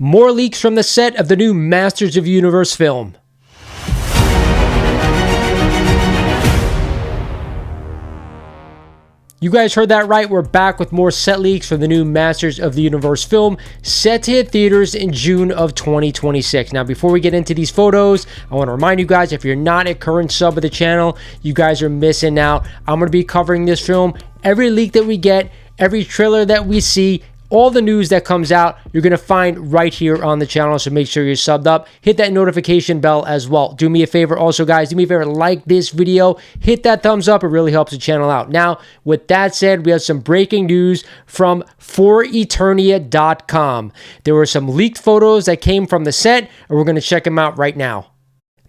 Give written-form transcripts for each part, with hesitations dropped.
More leaks from the set of the new Masters of the Universe film. You guys heard that right, we're back with more set leaks for the new Masters of the Universe film, set to hit theaters in June of 2026. Now, before we get into these photos, I want to remind you guys, if you're not a current sub of the channel, you guys are missing out. I'm going to be covering this film, every leak that we get, every trailer that we see, all the news that comes out, you're going to find right here on the channel, so make sure you're subbed up. Hit that notification bell as well. Do me a favor also, guys. Do me a favor, like this video. Hit that thumbs up. It really helps the channel out. Now, with that said, we have some breaking news from Eternia.com. There were some leaked photos that came from the set, and we're going to check them out right now.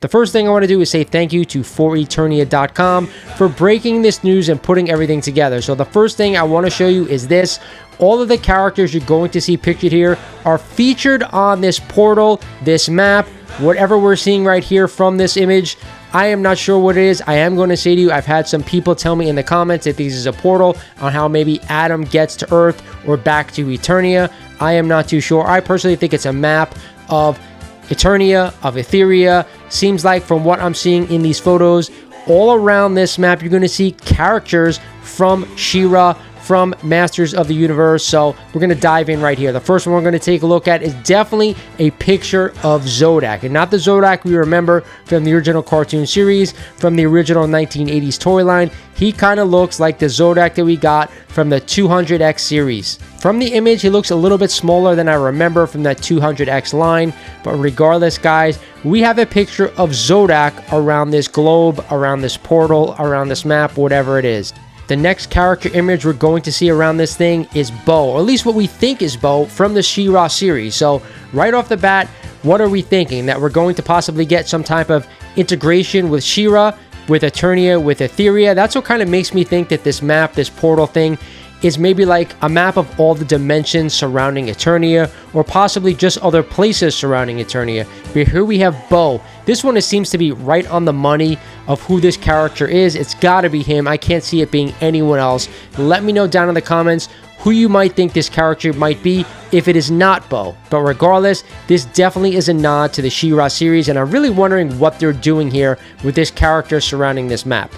The first thing I want to do is say thank you to Eternia.com for breaking this news and putting everything together. So the first thing I want to show you is this. All of the characters you're going to see pictured here are featured on this portal, this map, whatever we're seeing right here from this image. I am not sure what it is. I am going to say to you, I've had some people tell me in the comments that this is a portal on how maybe Adam gets to Earth or back to Eternia. I am not too sure. I personally think it's a map of Eternia, of Etheria. Seems like from what I'm seeing in these photos, all around this map, you're going to see characters from She-Ra, from Masters of the Universe. So we're going to dive in right here. The first one we're going to take a look at is definitely a picture of Zodac, and not the Zodac we remember from the original cartoon series, from the original 1980s toy line. He kind of looks like the Zodac that we got from the 200X series. From the image, he looks a little bit smaller than I remember from that 200X line, but regardless, guys, we have a picture of Zodac around this globe, around this portal, around this map, whatever it is. The next character image we're going to see around this thing is Bo, or at least what we think is Bo from the She-Ra series. So right off the bat, what are we thinking? That we're going to possibly get some type of integration with She-Ra, with Eternia, with Etheria? That's what kind of makes me think that this map, this portal thing, is maybe like a map of all the dimensions surrounding Eternia, or possibly just other places surrounding Eternia. But here we have Bo. This one seems to be right on the money of who this character is. It's got to be him. I can't see it being anyone else. Let me know down in the comments who you might think this character might be if it is not Bo. But regardless, this definitely is a nod to the She-Ra series, and I'm really wondering what they're doing here with this character surrounding this map.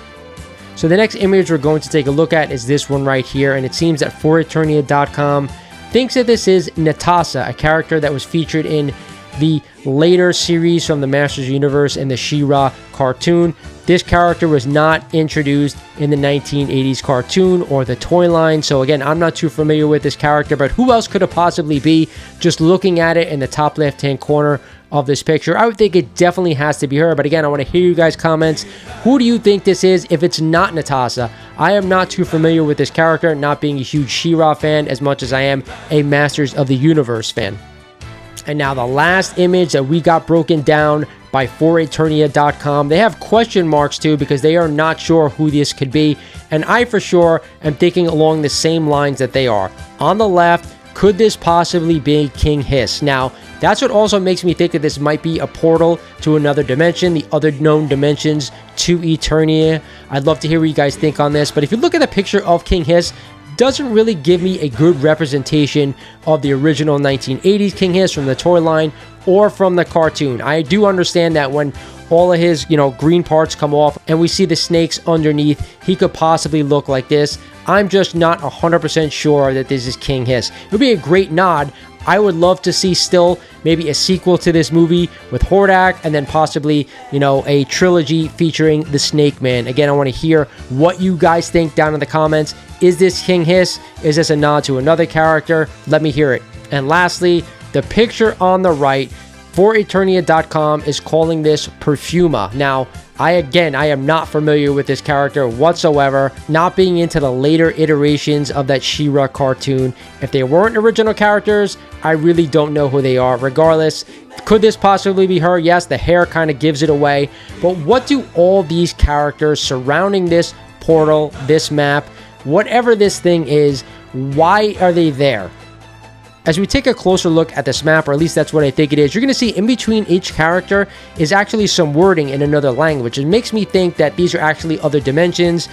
So the next image we're going to take a look at is this one right here, and it seems that Eternia.com thinks that this is Natasha, a character that was featured in the later series from the Masters Universe and the She-Ra cartoon. This character was not introduced in the 1980s cartoon or the toy line. So again, I'm not too familiar with this character, but who else could it possibly be? Just looking at it in the top left-hand corner of this picture, I would think it definitely has to be her. But again, I want to hear you guys' comments. Who do you think this is if it's not Natasha? I am not too familiar with this character, not being a huge She-Ra fan as much as I am a Masters of the Universe fan. And now the last image that we got broken down by Eternia.com. They have question marks too, because they are not sure who this could be. And I for sure am thinking along the same lines that they are. On the left, could this possibly be King Hiss? Now, that's what also makes me think that this might be a portal to another dimension, the other known dimensions to Eternia. I'd love to hear what you guys think on this. But if you look at the picture of King Hiss, doesn't really give me a good representation of the original 1980s King Hiss from the toy line or from the cartoon. I do understand that when all of his, green parts come off and we see the snakes underneath, he could possibly look like this. I'm just not 100% sure that this is King Hiss. It would be a great nod. I would love to see still maybe a sequel to this movie with Hordak, and then possibly, a trilogy featuring the Snake Man. Again, I want to hear what you guys think down in the comments. Is this King Hiss? Is this a nod to another character? Let me hear it. And lastly, the picture on the right, Eternia.com is calling this Perfuma. Now, I am not familiar with this character whatsoever, not being into the later iterations of that She-Ra cartoon. If they weren't original characters, I really don't know who they are. Regardless, could this possibly be her? Yes, the hair kind of gives it away. But what do all these characters surrounding this portal, this map, whatever this thing is, why are they there? As we take a closer look at this map, or at least that's what I think it is, you're going to see in between each character is actually some wording in another language. It makes me think that these are actually other dimensions,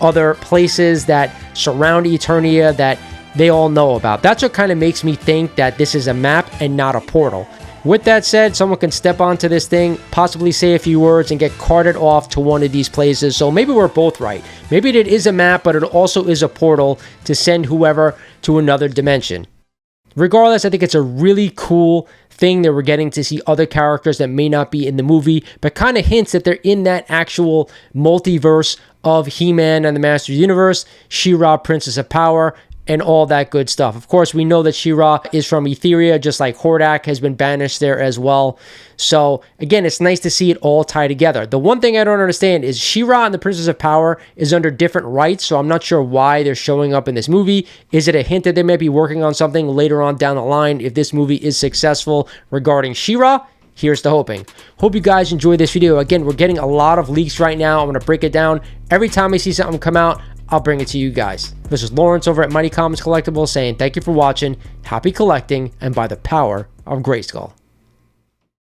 other places that surround Eternia, that they all know about. That's what kind of makes me think that this is a map and not a portal. With that said, someone can step onto this thing, possibly say a few words, and get carted off to one of these places. So maybe we're both right. Maybe it is a map, but it also is a portal to send whoever to another dimension. Regardless, I think it's a really cool thing that we're getting to see other characters that may not be in the movie, but kind of hints that they're in that actual multiverse of He-Man and the Master Universe, She-Ra, Princess of Power, and all that good stuff. Of course, we know that She-Ra is from Eternia, just like Hordak has been banished there as well. So, again, it's nice to see it all tie together. The one thing I don't understand is She-Ra and the Princess of Power is under different rights, so I'm not sure why they're showing up in this movie. Is it a hint that they might be working on something later on down the line if this movie is successful regarding She-Ra? Here's to hoping. Hope you guys enjoyed this video. Again, we're getting a lot of leaks right now. I'm going to break it down. Every time I see something come out, I'll bring it to you guys. This is Lawrence over at Mighty Comics Collectibles saying thank you for watching, happy collecting, and by the power of Grayskull.